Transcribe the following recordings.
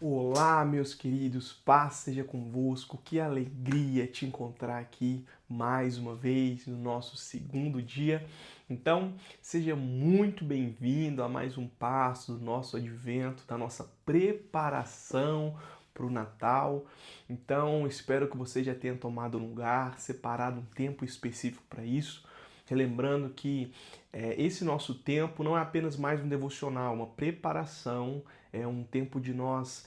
Olá, meus queridos, paz seja convosco, que alegria te encontrar aqui mais uma vez no nosso segundo dia. Então, seja muito bem-vindo a mais um passo do nosso advento, da nossa preparação para o Natal. Então, espero que você já tenha tomado um lugar, separado um tempo específico para isso. Relembrando que esse nosso tempo não é apenas mais um devocional, uma preparação, é um tempo de nós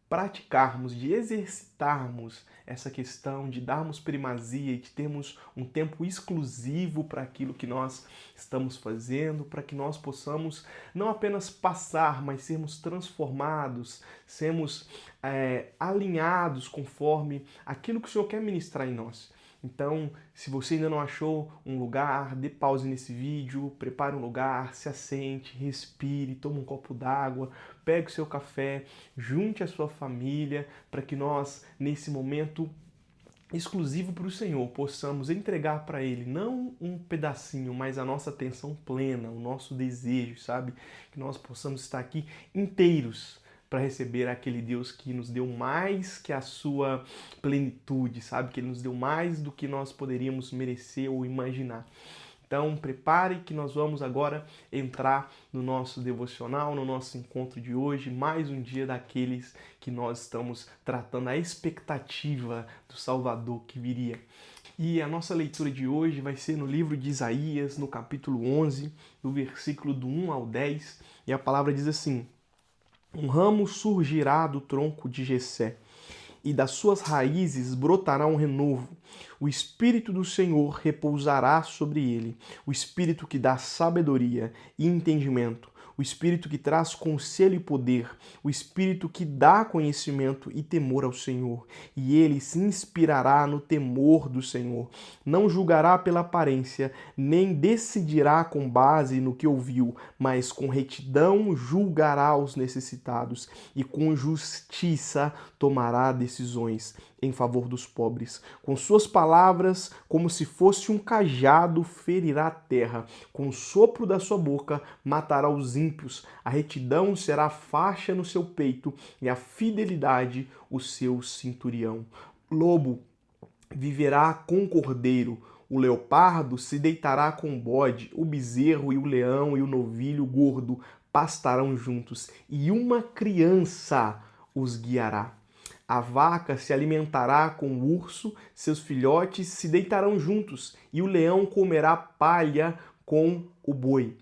praticarmos, de exercitarmos essa questão, de darmos primazia e de termos um tempo exclusivo para aquilo que nós estamos fazendo, para que nós possamos não apenas passar, mas sermos transformados, sermos alinhados conforme aquilo que o Senhor quer ministrar em nós. Então, se você ainda não achou um lugar, dê pause nesse vídeo, prepare um lugar, se assente, respire, tome um copo d'água, pegue o seu café, junte a sua família, para que nós, nesse momento exclusivo para o Senhor, possamos entregar para Ele não um pedacinho, mas a nossa atenção plena, o nosso desejo, sabe? Que nós possamos estar aqui inteiros para receber aquele Deus que nos deu mais que a sua plenitude, sabe? Que Ele nos deu mais do que nós poderíamos merecer ou imaginar. Então, prepare que nós vamos agora entrar no nosso devocional, no nosso encontro de hoje, mais um dia daqueles que nós estamos tratando a expectativa do Salvador que viria. E a nossa leitura de hoje vai ser no livro de Isaías, no capítulo 11, do versículo do 1 ao 10, e a palavra diz assim: Um ramo surgirá do tronco de Jessé, e das suas raízes brotará um renovo. O Espírito do Senhor repousará sobre ele, o Espírito que dá sabedoria e entendimento, o Espírito que traz conselho e poder, o Espírito que dá conhecimento e temor ao Senhor. E ele se inspirará no temor do Senhor. Não julgará pela aparência, nem decidirá com base no que ouviu, mas com retidão julgará os necessitados e com justiça tomará decisões em favor dos pobres. Com suas palavras, como se fosse um cajado, ferirá a terra. Com o sopro da sua boca, matará os ímpios. A retidão será a faixa no seu peito e a fidelidade o seu cinturião. Lobo viverá com o cordeiro. O leopardo se deitará com o bode. O bezerro e o leão e o novilho gordo pastarão juntos. E uma criança os guiará. A vaca se alimentará com o urso, seus filhotes se deitarão juntos, e o leão comerá palha com o boi.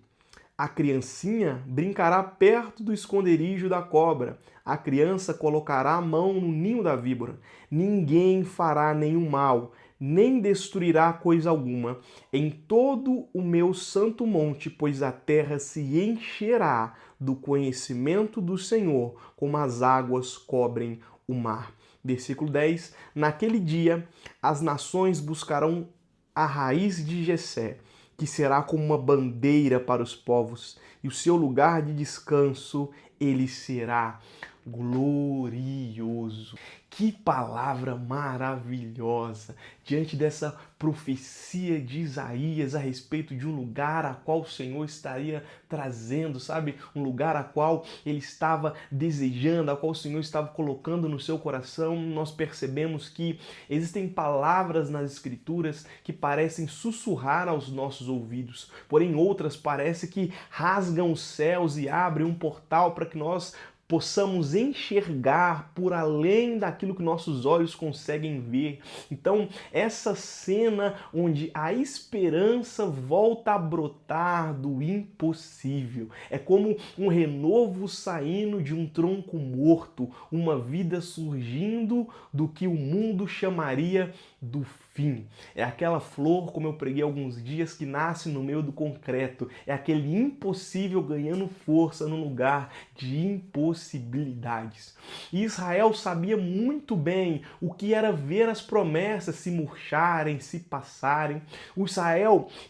A criancinha brincará perto do esconderijo da cobra. A criança colocará a mão no ninho da víbora. Ninguém fará nenhum mal, nem destruirá coisa alguma em todo o meu santo monte, pois a terra se encherá do conhecimento do Senhor, como as águas cobrem o mar. Versículo 10. Naquele dia, as nações buscarão a raiz de Jessé, que será como uma bandeira para os povos, e o seu lugar de descanso ele será glorioso. Que palavra maravilhosa! Diante dessa profecia de Isaías a respeito de um lugar a qual o Senhor estaria trazendo, sabe? Um lugar a qual ele estava desejando, a qual o Senhor estava colocando no seu coração, nós percebemos que existem palavras nas Escrituras que parecem sussurrar aos nossos ouvidos, porém outras parecem que rasgam os céus e abrem um portal para que nós possamos enxergar por além daquilo que nossos olhos conseguem ver. Então, essa cena onde a esperança volta a brotar do impossível. É como um renovo saindo de um tronco morto, uma vida surgindo do que o mundo chamaria do fim. É aquela flor, como eu preguei há alguns dias, que nasce no meio do concreto. É aquele impossível ganhando força no lugar de impossibilidades. E Israel sabia muito bem o que era ver as promessas se murcharem, se passarem.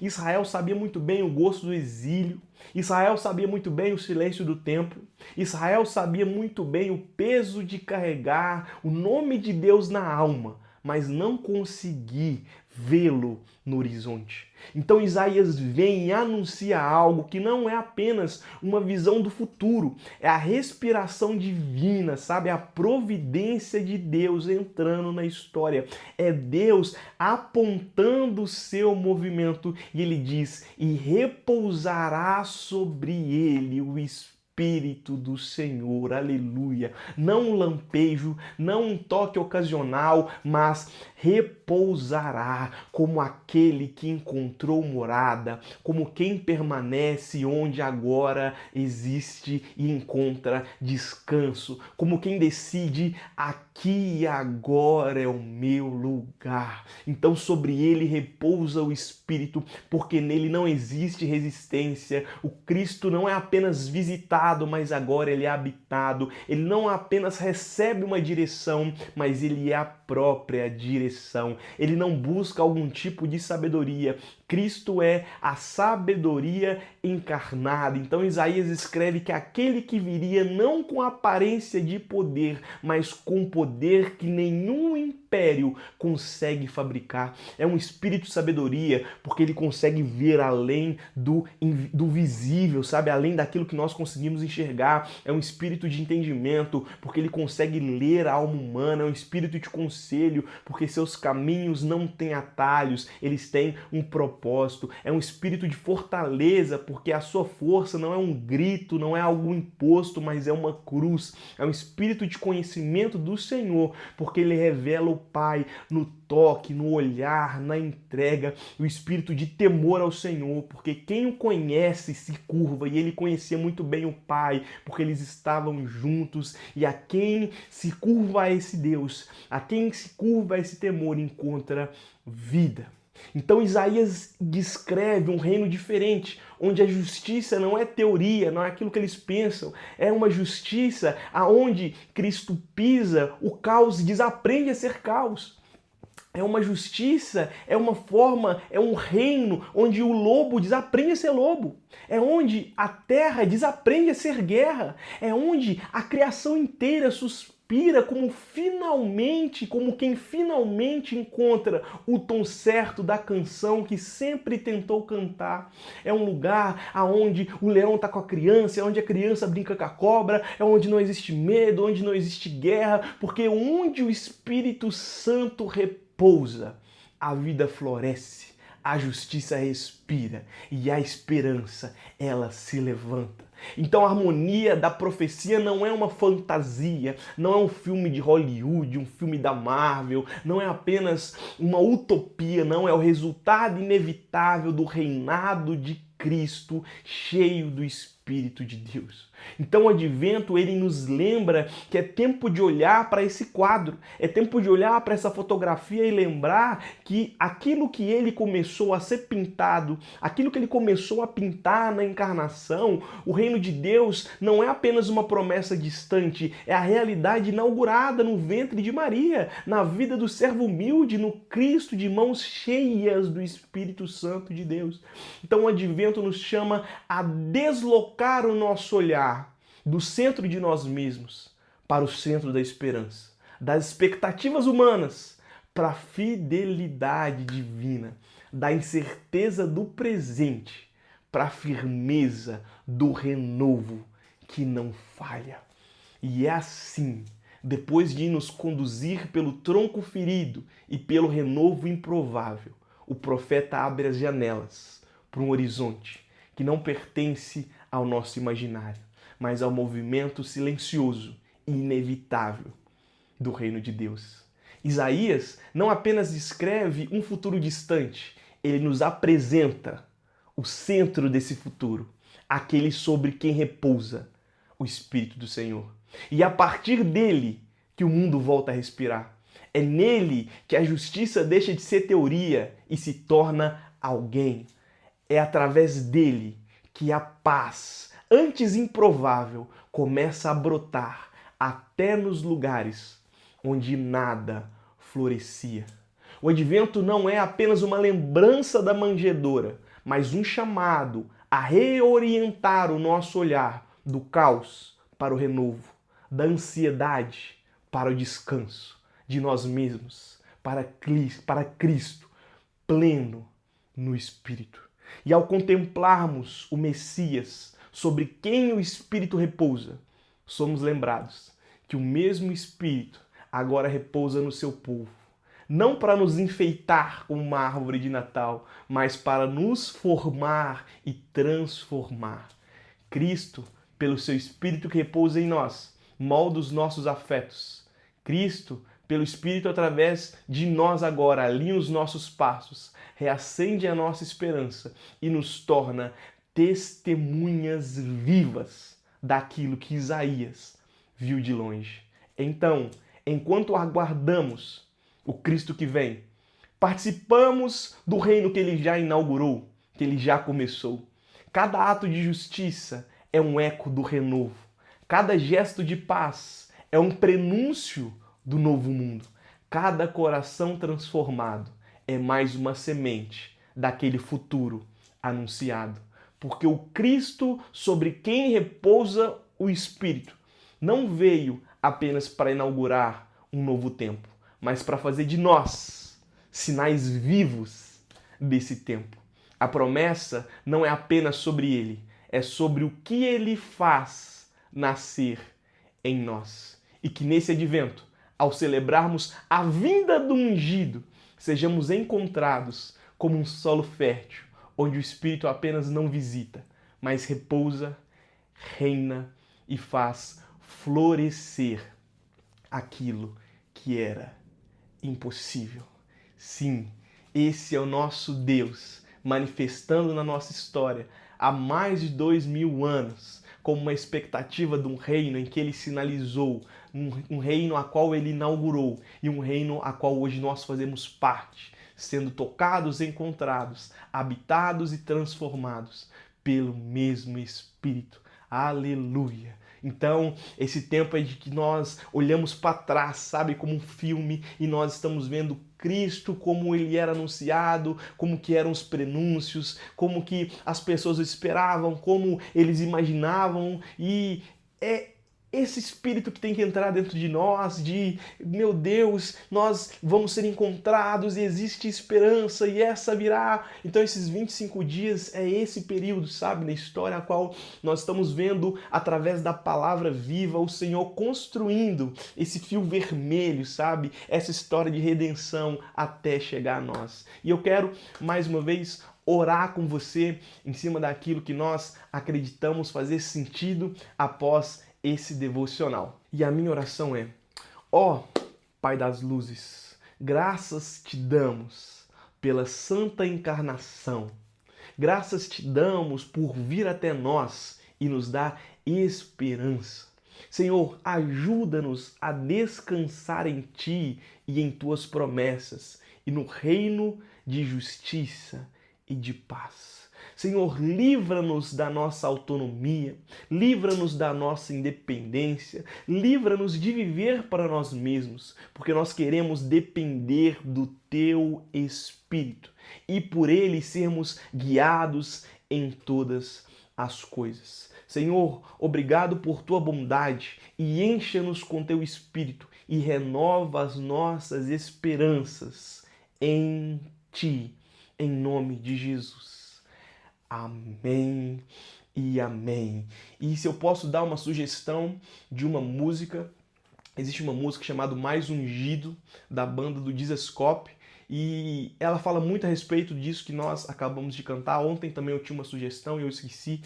Israel sabia muito bem o gosto do exílio. Israel sabia muito bem o silêncio do templo. Israel sabia muito bem o peso de carregar o nome de Deus na alma, mas não conseguir vê-lo no horizonte. Então Isaías vem e anuncia algo que não é apenas uma visão do futuro, é a respiração divina, sabe? A providência de Deus entrando na história. É Deus apontando o seu movimento e ele diz: e repousará sobre ele o Espírito do Senhor, aleluia. Não um lampejo, não um toque ocasional, mas repousará como aquele que encontrou morada, como quem permanece onde agora existe e encontra descanso, como quem decide aqui e agora é o meu lugar. Então sobre ele repousa o Espírito, porque nele não existe resistência. O Cristo não é apenas visitado, mas agora ele é habitado. Ele não apenas recebe uma direção, mas ele é a própria direção. Ele não busca algum tipo de sabedoria. Cristo é a sabedoria encarnada. Então Isaías escreve que aquele que viria não com aparência de poder, mas com poder que nenhum império consegue fabricar. É um espírito de sabedoria, porque ele consegue ver além do visível, sabe? Além daquilo que nós conseguimos enxergar. É um espírito de entendimento, porque ele consegue ler a alma humana. É um espírito de conselho, porque seus caminhos não têm atalhos, eles têm um propósito. É um espírito de fortaleza, porque a sua força não é um grito, não é algo imposto, mas é uma cruz. É um espírito de conhecimento do Senhor, porque ele revela o Pai no toque, no olhar, na entrega. O espírito de temor ao Senhor, porque quem o conhece se curva, e ele conhecia muito bem o Pai, porque eles estavam juntos. E a quem se curva a esse Deus, a quem se curva a esse temor, encontra vida. Então Isaías descreve um reino diferente, onde a justiça não é teoria, não é aquilo que eles pensam, é uma justiça aonde Cristo pisa, o caos desaprende a ser caos. É uma justiça, é uma forma, é um reino onde o lobo desaprende a ser lobo. É onde a terra desaprende a ser guerra. É onde a criação inteira suspira como quem finalmente encontra o tom certo da canção que sempre tentou cantar. É um lugar onde o leão está com a criança, é onde a criança brinca com a cobra, é onde não existe medo, onde não existe guerra, porque onde o Espírito Santo repousa, a vida floresce, a justiça respira e a esperança, ela se levanta. Então a harmonia da profecia não é uma fantasia, não é um filme de Hollywood, um filme da Marvel, não é apenas uma utopia, não, é o resultado inevitável do reinado de Cristo, cheio do Espírito de Deus. Então o Advento, ele nos lembra que é tempo de olhar para esse quadro, é tempo de olhar para essa fotografia e lembrar que aquilo que ele começou a ser pintado, aquilo que ele começou a pintar na encarnação, o reino de Deus não é apenas uma promessa distante, é a realidade inaugurada no ventre de Maria, na vida do servo humilde, no Cristo de mãos cheias do Espírito Santo de Deus. Então o Advento nos chama a deslocar o nosso olhar do centro de nós mesmos para o centro da esperança, das expectativas humanas para a fidelidade divina, da incerteza do presente para a firmeza do renovo que não falha. E é assim, depois de nos conduzir pelo tronco ferido e pelo renovo improvável, o profeta abre as janelas para um horizonte que não pertence ao nosso imaginário, mas ao movimento silencioso e inevitável do reino de Deus. Isaías não apenas descreve um futuro distante, ele nos apresenta o centro desse futuro, aquele sobre quem repousa o Espírito do Senhor. E é a partir dele que o mundo volta a respirar. É nele que a justiça deixa de ser teoria e se torna alguém. É através dele que a paz, antes improvável, começa a brotar até nos lugares onde nada florescia. O Advento não é apenas uma lembrança da manjedoura, mas um chamado a reorientar o nosso olhar do caos para o renovo, da ansiedade para o descanso, de nós mesmos para Cristo, pleno no Espírito. E ao contemplarmos o Messias, sobre quem o Espírito repousa, somos lembrados que o mesmo Espírito agora repousa no seu povo. Não para nos enfeitar como uma árvore de Natal, mas para nos formar e transformar. Cristo, pelo seu Espírito que repousa em nós, molda os nossos afetos. Cristo, pelo Espírito através de nós agora, alinha os nossos passos, reacende a nossa esperança e nos torna testemunhas vivas daquilo que Isaías viu de longe. Então, enquanto aguardamos o Cristo que vem, participamos do reino que ele já inaugurou, que ele já começou. Cada ato de justiça é um eco do renovo. Cada gesto de paz é um prenúncio do novo mundo. Cada coração transformado é mais uma semente daquele futuro anunciado. Porque o Cristo sobre quem repousa o Espírito não veio apenas para inaugurar um novo tempo, mas para fazer de nós sinais vivos desse tempo. A promessa não é apenas sobre ele, é sobre o que ele faz nascer em nós. E que nesse advento, ao celebrarmos a vinda do ungido, sejamos encontrados como um solo fértil, onde o Espírito apenas não visita, mas repousa, reina e faz florescer aquilo que era impossível. Sim, esse é o nosso Deus manifestando na nossa história há mais de 2000 anos, como uma expectativa de um reino em que ele sinalizou, um reino a qual ele inaugurou e um reino a qual hoje nós fazemos parte, sendo tocados, encontrados, habitados e transformados pelo mesmo Espírito. Aleluia! Então, esse tempo é de que nós olhamos para trás, sabe, como um filme, e nós estamos vendo Cristo como ele era anunciado, como que eram os prenúncios, como que as pessoas o esperavam, como eles imaginavam, e é esse Espírito que tem que entrar dentro de nós, de, meu Deus, nós vamos ser encontrados e existe esperança e essa virá. Então esses 25 dias é esse período, sabe, na história a qual nós estamos vendo através da palavra viva o Senhor construindo esse fio vermelho, sabe, essa história de redenção até chegar a nós. E eu quero, mais uma vez, orar com você em cima daquilo que nós acreditamos fazer sentido após esse devocional. E a minha oração é: ó Pai das luzes, graças te damos pela santa encarnação. Graças te damos por vir até nós e nos dar esperança. Senhor, ajuda-nos a descansar em Ti e em Tuas promessas e no reino de justiça e de paz. Senhor, livra-nos da nossa autonomia, livra-nos da nossa independência, livra-nos de viver para nós mesmos, porque nós queremos depender do Teu Espírito e por Ele sermos guiados em todas as coisas. Senhor, obrigado por Tua bondade e encha-nos com Teu Espírito e renova as nossas esperanças em Ti, em nome de Jesus. Amém e amém. E se eu posso dar uma sugestão de uma música, existe uma música chamada Mais Ungido, da banda do Dizescope, e ela fala muito a respeito disso que nós acabamos de cantar. Ontem também eu tinha uma sugestão e eu esqueci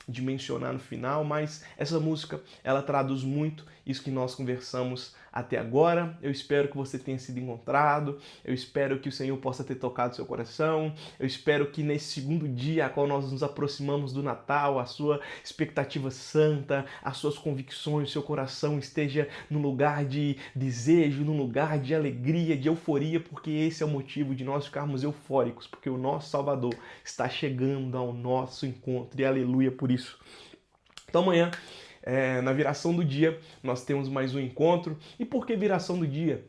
de mencionar no final, mas essa música, ela traduz muito isso que nós conversamos até agora. Eu espero que você tenha sido encontrado, eu espero que o Senhor possa ter tocado seu coração, eu espero que nesse segundo dia a qual nós nos aproximamos do Natal, a sua expectativa santa, as suas convicções, seu coração esteja num lugar de desejo, num lugar de alegria, de euforia, porque esse é o motivo de nós ficarmos eufóricos, porque o nosso Salvador está chegando ao nosso encontro, e aleluia por isso. Então amanhã, na viração do dia, nós temos mais um encontro. E por que viração do dia?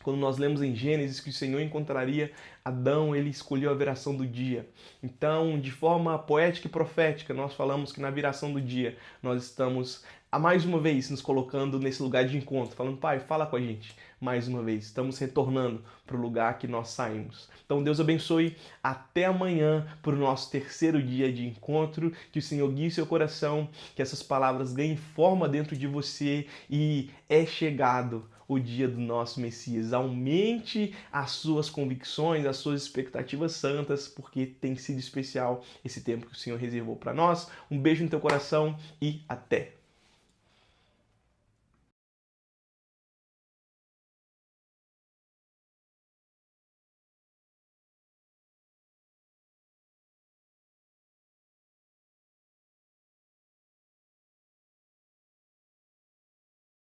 Quando nós lemos em Gênesis que o Senhor encontraria Adão, ele escolheu a viração do dia. Então, de forma poética e profética, nós falamos que na viração do dia nós estamos mais uma vez nos colocando nesse lugar de encontro, falando, Pai, fala com a gente mais uma vez. Estamos retornando para o lugar que nós saímos. Então Deus abençoe. Até amanhã para o nosso terceiro dia de encontro. Que o Senhor guie seu coração, que essas palavras ganhem forma dentro de você e é chegado o dia do nosso Messias. Aumente as suas convicções, as suas expectativas santas, porque tem sido especial esse tempo que o Senhor reservou para nós. Um beijo no teu coração e até!